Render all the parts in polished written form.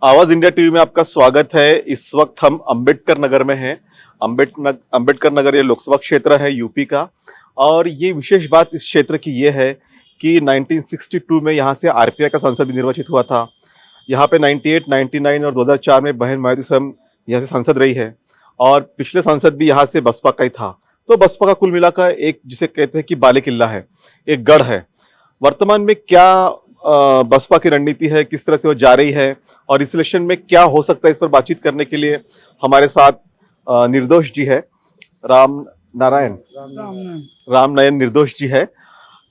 आवाज India TV में आपका स्वागत है। इस वक्त हम अंबेडकर नगर में हैं। अंबेडकर नगर ये लोकसभा क्षेत्र है यूपी का। और ये विशेष बात इस क्षेत्र की ये है कि 1962 में यहाँ से आरपीआई का सांसद भी निर्वाचित हुआ था। यहाँ पे 98, 99 और 2004 में बहन मायावती स्वयं यहाँ से सांसद रही है। और पिछले सांसद भी यहाँ से बसपा का ही था। तो बसपा का कुल मिलाकर एक जिसे कहते हैं कि बाले किल्ला है, एक गढ़ है। वर्तमान में क्या बसपा की रणनीति है, किस तरह से वो जा रही है और इस इलेक्शन में क्या हो सकता है, इस पर बातचीत करने के लिए हमारे साथ निर्दोष जी है, राम नयन निर्दोष जी है।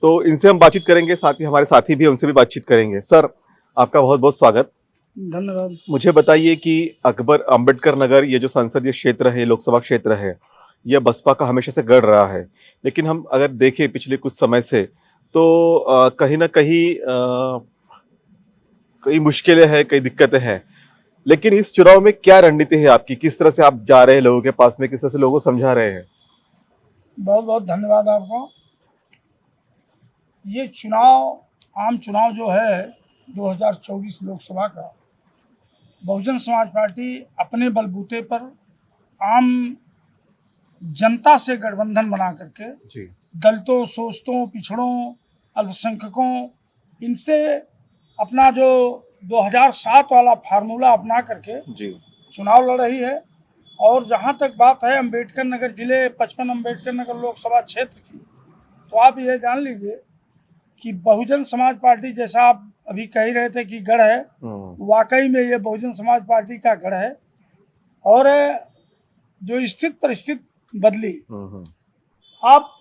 तो इनसे हम बातचीत करेंगे, साथ ही हमारे साथी भी, उनसे भी बातचीत करेंगे। सर, आपका बहुत बहुत स्वागत। धन्यवाद। मुझे बताइए कि अंबेडकर नगर ये जो संसदीय क्षेत्र है, लोकसभा क्षेत्र है, यह बसपा का हमेशा से गढ़ रहा है। लेकिन हम अगर देखें पिछले कुछ समय से तो कहीं ना कहीं कई मुश्किलें हैं, कई दिक्कतें हैं। लेकिन इस चुनाव में क्या रणनीति है आपकी? किस तरह से आप जा रहे हैं लोगों के पास में, किस तरह से लोगों को समझा रहे हैं? बहुत बहुत धन्यवाद आपको। ये चुनाव, आम चुनाव जो है 2024 लोकसभा का, बहुजन समाज पार्टी अपने बलबूते पर आम जनता से गठबंधन बना करके जी। दलितों, शोषितों, पिछड़ों, अल्पसंख्यकों, इनसे अपना जो 2007 वाला फार्मूला अपना करके जी। चुनाव लड़ रही है। और जहाँ तक बात है अंबेडकर नगर जिले 55 अंबेडकर नगर लोकसभा क्षेत्र की, तो आप ये जान लीजिए कि बहुजन समाज पार्टी, जैसा आप अभी कह ही रहे थे कि गढ़ है, वाकई में ये बहुजन समाज पार्टी का गढ़ है। और जो स्थित परिस्थिति बदली, आप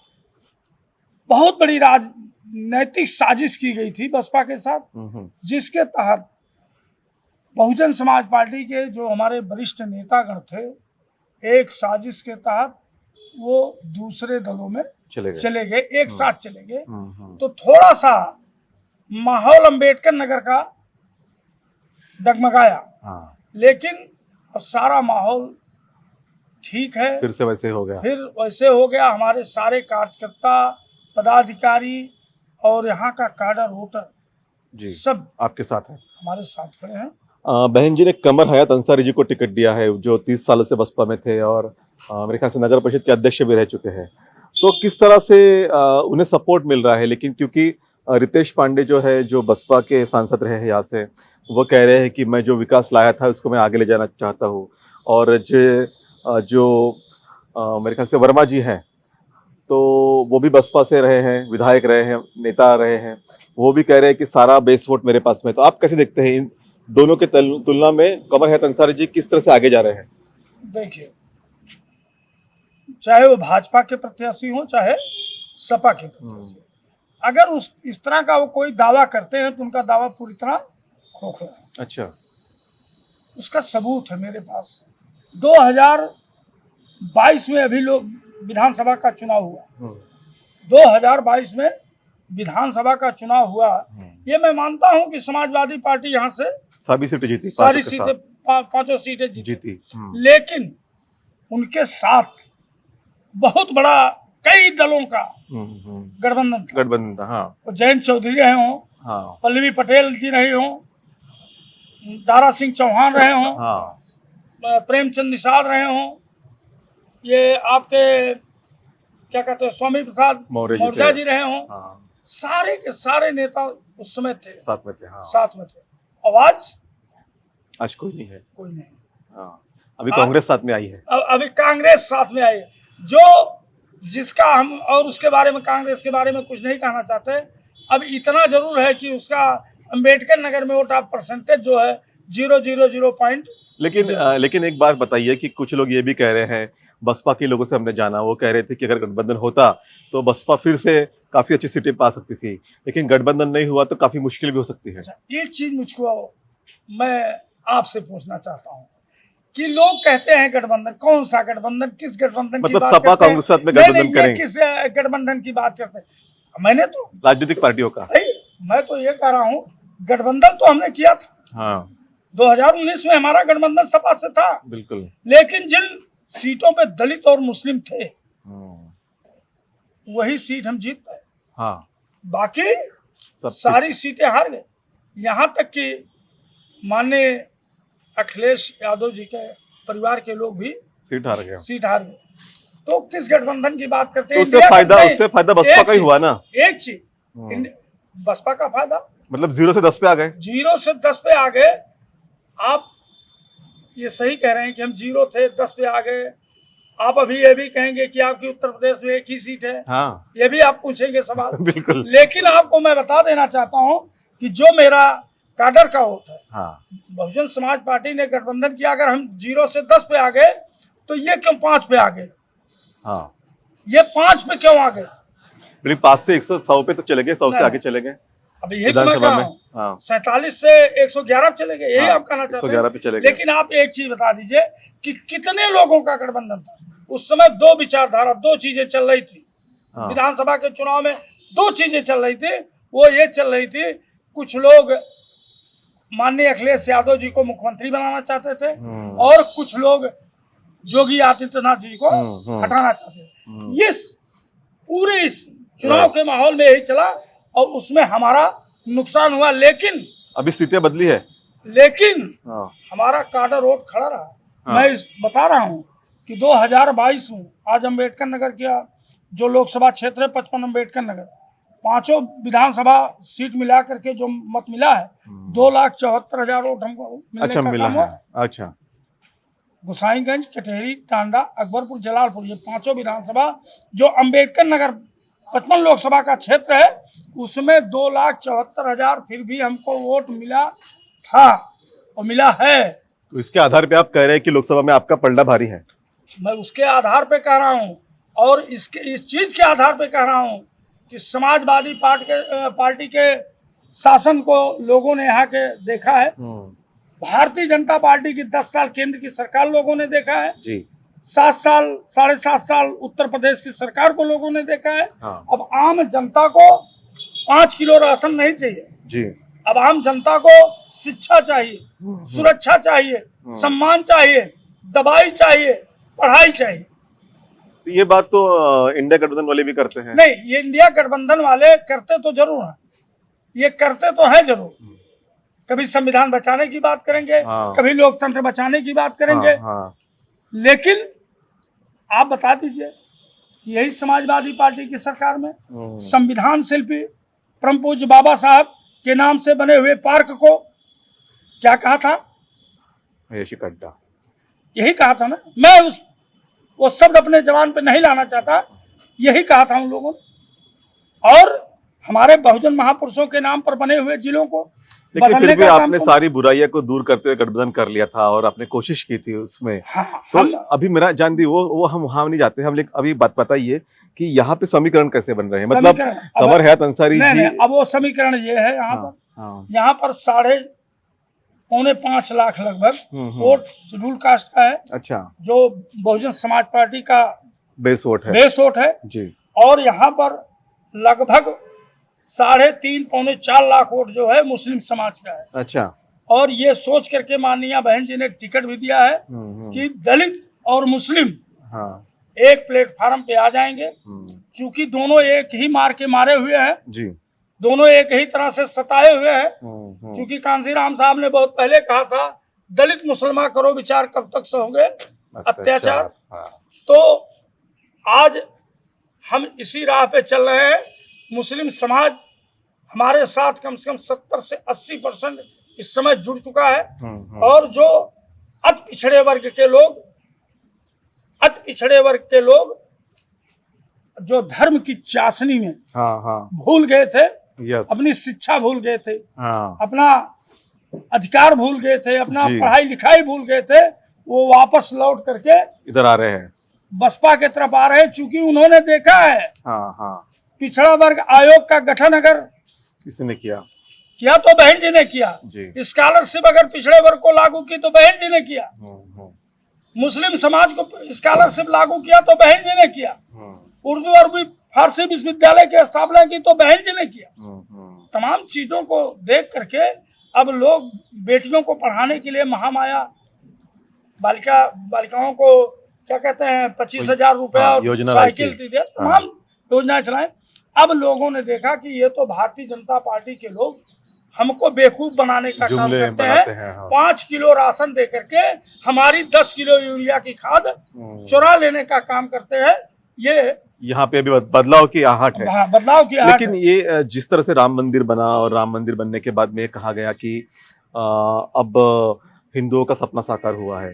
बहुत बड़ी राजनैतिक साजिश की गई थी बसपा के साथ, जिसके तहत बहुजन समाज पार्टी के जो हमारे वरिष्ठ नेतागण थे, एक साजिश के तहत वो दूसरे दलों में चले गए, एक साथ चले गए। तो थोड़ा सा माहौल अंबेडकर नगर का डगमगाया। लेकिन अब सारा माहौल ठीक है, फिर से वैसे हो गया। हमारे सारे कार्यकर्ता, पदाधिकारी और यहाँ का काडर वोटर जी सब आपके साथ है, हमारे साथ खड़े हैं। बहन जी ने कमर हयात अंसारी जी को टिकट दिया है, जो 30 सालों से बसपा में थे और मेरे ख्याल से नगर परिषद के अध्यक्ष भी रह चुके हैं। तो किस तरह से उन्हें सपोर्ट मिल रहा है? लेकिन क्योंकि रितेश पांडे जो है, जो बसपा के सांसद रहे हैं यहाँ से, वो कह रहे हैं कि मैं जो विकास लाया था उसको मैं आगे ले जाना चाहता हूँ। और जो मेरे ख्याल से वर्मा जी हैं, तो वो भी बसपा से रहे हैं, विधायक रहे हैं, नेता रहे हैं। वो भी कह रहे हैं कि सारा बेस वोट मेरे पास में। तो आप कैसे देखते हैं इन दोनों के तुलना में कमर हयात अंसारी जी किस तरह से आगे जा रहे हैं? देखिए, चाहे वो भाजपा के प्रत्याशी हो, चाहे सपा के प्रत्याशी, अगर इस तरह का वो कोई दावा करते हैं तो उनका दावा पूरी तरह खोखला है। अच्छा। उसका सबूत है मेरे पास। 2022 में अभी लोग विधानसभा का चुनाव हुआ, 2022 में विधानसभा का चुनाव हुआ। ये मैं मानता हूं कि समाजवादी पार्टी यहाँ से सारी सीटें जीती, पांचों सीटें जीती। लेकिन उनके साथ बहुत बड़ा कई दलों का गठबंधन था। हाँ। जयंत चौधरी रहे हों, हाँ। पल्लवी पटेल जी रहे हों, दारा सिंह चौहान रहे हों, हाँ। प्रेमचंद निषाद रहे हों, ये आपके क्या कहते हैं स्वामी प्रसाद मौर्य जी रहे हों, हाँ। सारे के सारे नेता उस समय थे, साथ में थे, हाँ। साथ में थे। आज कोई नहीं है, कोई नहीं। हाँ। अभी कांग्रेस साथ में आई है, अभी कांग्रेस साथ में आई है, जो जिसका हम और उसके बारे में, कांग्रेस के बारे में कुछ नहीं कहना चाहते। अब इतना जरूर है कि उसका अंबेडकर नगर में वोट ऑफ परसेंटेज जो है 0.00 पॉइंट। लेकिन एक बात बताइए कि कुछ लोग ये भी कह रहे हैं, बसपा के लोगों से हमने जाना, वो कह रहे थे कि अगर गठबंधन होता तो बसपा फिर से काफी अच्छी सीटें पा सकती थी, लेकिन गठबंधन नहीं हुआ तो काफी मुश्किल भी हो सकती है। एक चीज मुझको मैं आपसे पूछना चाहता हूँ कि लोग कहते हैं गठबंधन, कौन सा गठबंधन, किस गठबंधन की बात सपा कांग्रेस साथ में गठबंधन करेंगे? किस गठबंधन की बात करते हैं? मैंने तो राजनीतिक पार्टियों का, मैं तो ये कह रहा हूँ गठबंधन तो हमने किया था, हाँ। 2019 में हमारा गठबंधन सपा से था, बिल्कुल। लेकिन जिन सीटों पे दलित और मुस्लिम थे, वही सीट हम जीत पाए, हाँ। बाकी सारी सीटें हार गए। यहाँ तक कि माननीय अखिलेश यादव जी के परिवार के लोग भी सीट हार गया। सीट हार गए। तो किस गठबंधन की बात करते तो हैं? उससे फायदा बसपा का ही हुआ ना। एक चीज बसपा का फायदा, मतलब 0 से 10 पे आ गए। 0 से 10 पे आ गए। आप ये सही कह रहे हैं कि हम 0 थे 10 पे आ गए। आप अभी ये भी कहेंगे कि आपकी उत्तर प्रदेश में एक ही सीट है। हाँ ये भी आप पूछेंगे सवाल। बिल्कुल। लेकिन आपको मैं बता देना चाहता हूं कि जो मेरा काडर का वोट है, हाँ बहुजन समाज पार्टी ने गठबंधन किया। अगर हम 0 से 10 पे आ गए तो ये क्यों 5 पे आ गए? हाँ ये 5 पे क्यों आ गए? 5 से 100 पे तो चले गए, 100 से आगे चले गए। अभी यही तो मैं कह रहा हूं। हाँ 47 से 111 चले गए, यही हाँ, आप कहना चाहते 111 पे हैं। चले गए। लेकिन आप एक चीज बता दीजिए कि कितने लोगों का गठबंधन था उस समय? 2 विचारधारा, 2 चीजें चल रही थी। हाँ। विधानसभा के चुनाव में 2 चीजें चल रही थी। वो ये चल रही थी, कुछ लोग माननीय अखिलेश यादव जी को मुख्यमंत्री बनाना चाहते थे और कुछ लोग योगी आदित्यनाथ जी को हटाना चाहते थे। ये पूरे इस चुनाव के माहौल में यही चला और उसमें हमारा नुकसान हुआ। लेकिन अभी स्थितियां बदली है। लेकिन हमारा काडर वोट खड़ा रहा। मैं बता रहा हूं कि 2022 में आज अम्बेडकर नगर का जो लोकसभा क्षेत्र है 55 अम्बेडकर नगर, 5 विधानसभा सीट मिला करके जो मत मिला है 2,74,000 वोट हमको मिलने का मिला काम है। हुआ। अच्छा, गोसाईगंज, कटहरी, टांडा, अकबरपुर, जलालपुर, ये 5 विधानसभा जो अम्बेडकर नगर 55 लोकसभा का क्षेत्र है उसमें 2,74,000 फिर भी हमको वोट मिला था और मिला है। तो इसके आधार पे आप कह रहे हैं कि लोकसभा में आपका पलड़ा भारी है। मैं उसके आधार पे कह रहा हूं और इस चीज के आधार पे कह रहा हूं कि समाजवादी पार्टी के शासन को लोगों ने यहाँ के देखा है। भारतीय जनता पार्टी की 10 साल केंद्र की सरकार लोगों ने देखा है जी। 7 साल 7.5 साल उत्तर प्रदेश की सरकार को लोगों ने देखा है। हाँ। अब आम जनता को 5 किलो राशन नहीं चाहिए जी। अब आम जनता को शिक्षा चाहिए, सुरक्षा चाहिए, सम्मान चाहिए, दवाई चाहिए, पढ़ाई चाहिए। तो ये बात तो इंडिया गठबंधन वाले भी करते हैं। नहीं, ये इंडिया गठबंधन वाले करते तो जरूर हैं, ये करते तो है जरूर। कभी संविधान बचाने की बात करेंगे, कभी लोकतंत्र बचाने की बात करेंगे। लेकिन आप बता दीजिए कि यही समाजवादी पार्टी की सरकार में संविधान शिल्पी परम पूज्य बाबा साहब के नाम से बने हुए पार्क को क्या कहा था? यही कहा था ना। मैं वो शब्द अपने जबान पे नहीं लाना चाहता, यही कहा था उन लोगों ने। और हमारे बहुजन महापुरुषों के नाम पर बने हुए जिलों को लेकिन फिर भी आपने सारी बुराइयों को दूर करते हुए गठबंधन कर लिया था और आपने कोशिश की थी उसमें। तो अभी मेरा जान दी वो हम वहां नहीं जाते हम, लेकिन अभी बात बताइए कि यहाँ पे समीकरण कैसे बन रहे हैं? मतलब कमर हैत अंसारी जी। अब वो समीकरण ये है यहाँ पर 4.25 लाख लगभग वोट शेड्यूल कास्ट का है। अच्छा। जो बहुजन समाज पार्टी का बेस वोट है जी। और यहाँ पर लगभग 3.5 पौने 4 लाख वोट जो है मुस्लिम समाज का है। अच्छा। और ये सोच करके माननीय बहन जी ने टिकट भी दिया है कि दलित और मुस्लिम एक प्लेटफार्म पे आ जाएंगे। चूंकि दोनों एक ही मार के मारे हुए हैं जी, दोनों एक ही तरह से सताए हुए हैं। चूंकि कांसीराम साहब ने बहुत पहले कहा था दलित मुसलमान करो विचार कब तक सहोगे अत्याचार। तो आज हम इसी राह पे चल रहे हैं। मुस्लिम समाज हमारे साथ कम से कम 70 से 80% इस समय जुड़ चुका है। और जो अति पिछड़े वर्ग के लोग जो धर्म की चाशनी में भूल गए थे, अपनी शिक्षा भूल गए थे, अपना अधिकार भूल गए थे, अपना पढ़ाई लिखाई भूल गए थे, वो वापस लौट करके इधर आ रहे हैं, बसपा के तरफ आ रहे हैं। चूंकि उन्होंने देखा है पिछड़ा वर्ग आयोग का गठन अगर किसने किया तो बहन जी ने किया। स्कॉलरशिप अगर पिछड़े वर्ग को लागू की तो बहन जी ने किया। मुस्लिम समाज को स्कॉलरशिप लागू किया तो बहन जी ने किया। उर्दू अरबी फारसी विश्वविद्यालय की स्थापना की तो बहन जी ने किया। तमाम चीजों को देख करके अब लोग बेटियों को पढ़ाने के लिए महामाया बालिकाओं को क्या कहते हैं 25,000 रुपया और साइकिल दी, तमाम योजनाएं चलाएं। अब लोगों ने देखा कि ये तो भारतीय जनता पार्टी के लोग हमको बेवकूफ बनाने का काम जुमले करते बनाते हैं। हैं, हाँ। 5 किलो राशन दे करके हमारी 10 किलो यूरिया की खाद चुरा लेने का काम करते हैं। ये यहाँ पे अभी बदलाव की आहट है। बदलाव की आहट लेकिन है। ये जिस तरह से राम मंदिर बना और राम मंदिर बनने के बाद में ये कहा गया कि अब हिंदुओं का सपना साकार हुआ है,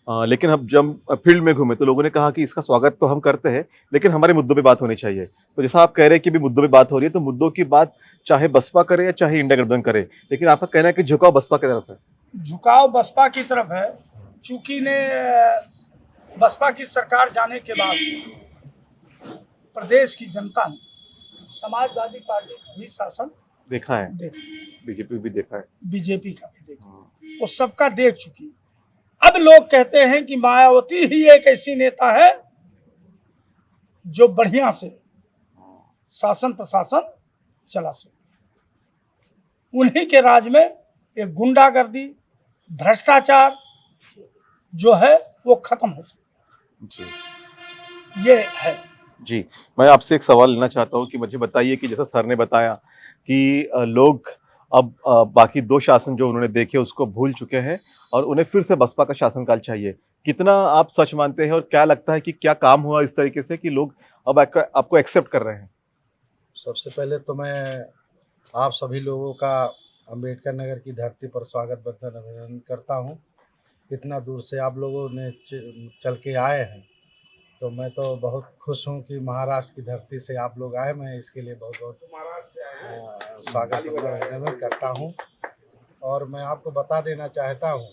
लेकिन अब जब फील्ड में घूमे तो लोगों ने कहा कि इसका स्वागत तो हम करते हैं, लेकिन हमारे मुद्दों पे बात होनी चाहिए। तो जैसा आप कह रहे हैं कि भी मुद्दों पे बात हो रही है, तो मुद्दों की बात चाहे बसपा करे या चाहे इंडिया गठबंधन करे, लेकिन आपका कहना है कि झुकाव बसपा की तरफ है। झुकाव बसपा की तरफ है, चूंकि ने बसपा की सरकार जाने के बाद प्रदेश की जनता ने समाजवादी पार्टी का भी शासन देखा है, देखा, बीजेपी भी देखा है, बीजेपी का भी देखा, वो सबका देख चुकी। अब लोग कहते हैं कि मायावती ही एक ऐसी नेता है जो बढ़िया से शासन प्रशासन चला सके। उन्हीं के राज में एक गुंडागर्दी, भ्रष्टाचार जो है वो खत्म हो सके, जी ये है। जी, मैं आपसे एक सवाल लेना चाहता हूँ कि मुझे बताइए कि जैसा सर ने बताया कि लोग अब बाकी 2 शासन जो उन्होंने देखे उसको भूल चुके हैं और उन्हें फिर से बसपा का शासनकाल चाहिए। कितना आप सच मानते हैं और क्या लगता है कि क्या काम हुआ इस तरीके से कि लोग अब आपको एक्सेप्ट कर रहे हैं? सबसे पहले तो मैं आप सभी लोगों का अंबेडकर नगर की धरती पर स्वागत बंधन अभिनंदन करता हूं। इतना दूर से आप लोगों ने चल के आए हैं, तो मैं तो बहुत खुश हूं कि महाराष्ट्र की धरती से आप लोग आए। मैं इसके लिए बहुत बहुत स्वागत अभिनंदन करता हूं। और मैं आपको बता देना चाहता हूं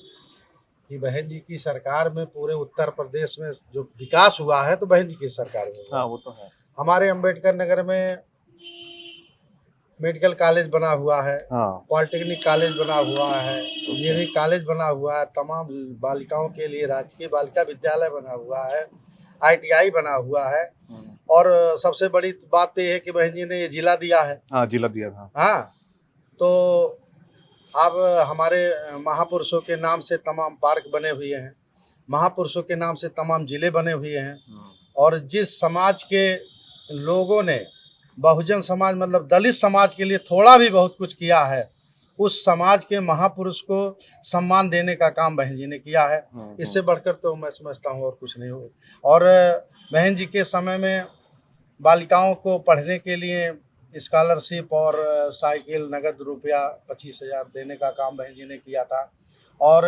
कि बहन जी की सरकार में पूरे उत्तर प्रदेश में जो विकास हुआ है तो बहन जी की सरकार में हुआ। हाँ, वो तो है। हमारे अंबेडकर नगर में मेडिकल कॉलेज बना हुआ है, हाँ, पॉलिटेक्निक कॉलेज बना हुआ है, इंजीनियरिंग कॉलेज बना हुआ है, तमाम बालिकाओं के लिए राजकीय बालिका विद्यालय बना हुआ है, ITI बना हुआ है। और सबसे बड़ी बात तो ये है कि बहन जी ने ये जिला दिया है। हाँ, जिला दिया था। हाँ, तो अब हमारे महापुरुषों के नाम से तमाम पार्क बने हुए हैं, महापुरुषों के नाम से तमाम जिले बने हुए हैं। और जिस समाज के लोगों ने बहुजन समाज मतलब दलित समाज के लिए थोड़ा भी बहुत कुछ किया है, उस समाज के महापुरुष को सम्मान देने का काम बहन जी ने किया है। इससे बढ़कर तो मैं समझता हूँ और कुछ नहीं हो। और बहन जी के समय में बालिकाओं को पढ़ने के लिए स्कॉलरशिप और साइकिल नगद रुपया 25,000 देने का काम बहन जी ने किया था। और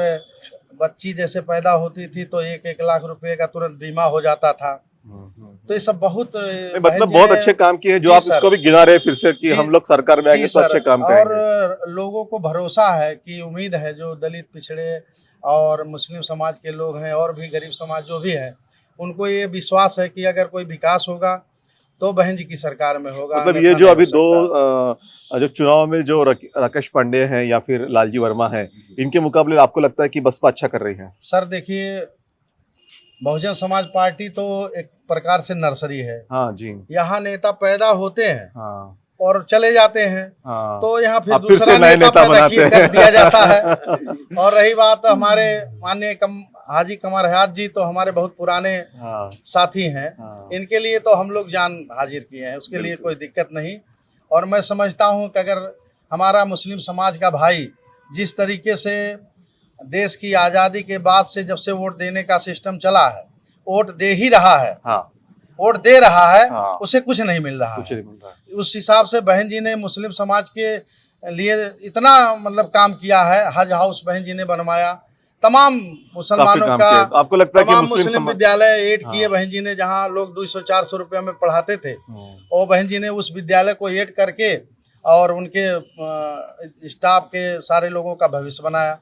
बच्ची जैसे पैदा होती थी तो 1-1 लाख रुपए का तुरंत बीमा हो जाता था। तो ये सब बहुत मतलब बहुत अच्छे काम किए जो आप इसको भी गिना रहे फिर से कि हम लोग सरकार में आएंगे तो अच्छे काम करेंगे। और लोगों को भरोसा है कि उम्मीद है जो दलित पिछड़े और मुस्लिम समाज के लोग हैं और भी गरीब समाज जो भी है, उनको ये विश्वास है कि अगर कोई विकास होगा तो बहन जी की सरकार में होगा। मतलब ये जो अभी 2 जो चुनाव में जो राकेश पांडे हैं या फिर लालजी वर्मा है, इनके मुकाबले आपको लगता है कि बसपा अच्छा कर रही है? सर देखिए, बहुजन समाज पार्टी तो एक प्रकार से नर्सरी है। हाँ जी। यहाँ नेता पैदा होते हैं हाँ, और चले जाते हैं। हाँ, तो यहाँ फिर अब दूसरा नए नेता पैदा कर दिया जाता है। हैं। और रही बात हमारे माननीय हाजी कमर हयात जी, तो हमारे बहुत पुराने हाँ, साथी हैं। हाँ, इनके लिए तो हम लोग जान हाजिर किए हैं, उसके लिए कोई दिक्कत नहीं। और मैं समझता हूँ कि अगर हमारा मुस्लिम समाज का भाई जिस तरीके से देश की आज़ादी के बाद से जब से वोट देने का सिस्टम चला है, वोट दे ही रहा है, हाँ, वोट दे रहा है, हाँ, उसे कुछ नहीं मिल रहा कुछ है। नहीं मिल रहा है। उस हिसाब से बहन जी ने मुस्लिम समाज के लिए इतना मतलब काम किया है। हज हाउस बहन जी ने बनवाया, तमाम मुसलमानों का आपको लगता है कि तमाम मुस्लिम विद्यालय एड किए हाँ। बहन जी ने, जहां लोग 200-400 रुपये में पढ़ाते थे, और बहन जी ने उस विद्यालय को एड करके और उनके स्टाफ के सारे लोगों का भविष्य बनाया।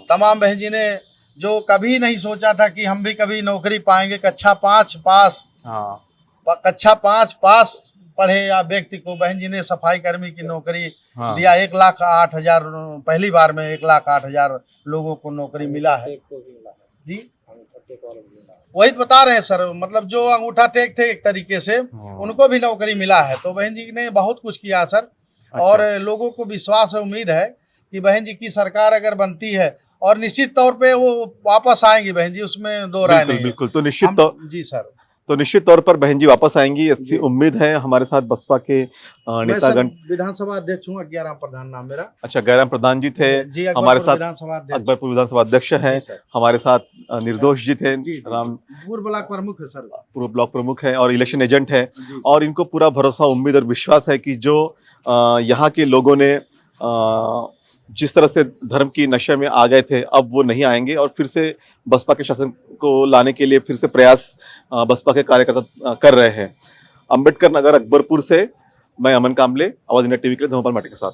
तमाम बहन जी ने जो कभी नहीं सोचा था कि हम भी कभी नौकरी पाएंगे, कक्षा 5 पास, हाँ, कक्षा 5 पास पढ़े या व्यक्ति को बहन जी ने सफाई कर्मी की नौकरी हाँ, दिया। 1,08,000 पहली बार में 1,08,000 लोगों को नौकरी मिला है जी। वही बता रहे हैं सर, मतलब जो अंगूठा टेक थे एक तरीके से उनको भी नौकरी मिला है। तो बहन जी ने बहुत कुछ किया सर। अच्छा। और लोगों को विश्वास है, उम्मीद है कि बहन जी की सरकार अगर बनती है और निश्चित तौर पे वो वापस आएंगी बहन जी, उसमें दो राय नहीं है। बिल्कुल। तो निश्चित जी सर। तो निश्चित तौर पर बहन जी वापस आएंगी, ऐसी उम्मीद है। हमारे साथ बसपा के मैं नेतागण, सर विधानसभा अध्यक्ष हूँ, 11 प्रधान नाम मेरा। अच्छा गैराम प्रधान जी थे जी, हमारे अकबरपुर साथ, विधानसभा अध्यक्ष। अकबरपुर विधानसभा अध्यक्ष हैं जी सर। हमारे साथ, निर्दोष जी थे, जी, राम पूर्व ब्लॉक प्रमुख है सर। पूर्व ब्लॉक प्रमुख है और इलेक्शन एजेंट है। जी। और इनको पूरा भरोसा, उम्मीद और विश्वास है कि जो यहाँ के लोगों ने जिस तरह से धर्म की नशे में आ गए थे, अब वो नहीं आएंगे और फिर से बसपा के शासन को लाने के लिए फिर से प्रयास बसपा के कार्यकर्ता कर रहे हैं। अंबेडकर नगर अकबरपुर से मैं अमन कामले, आवाज इंडिया टीवी के लिए धर्मपाल माटी के साथ।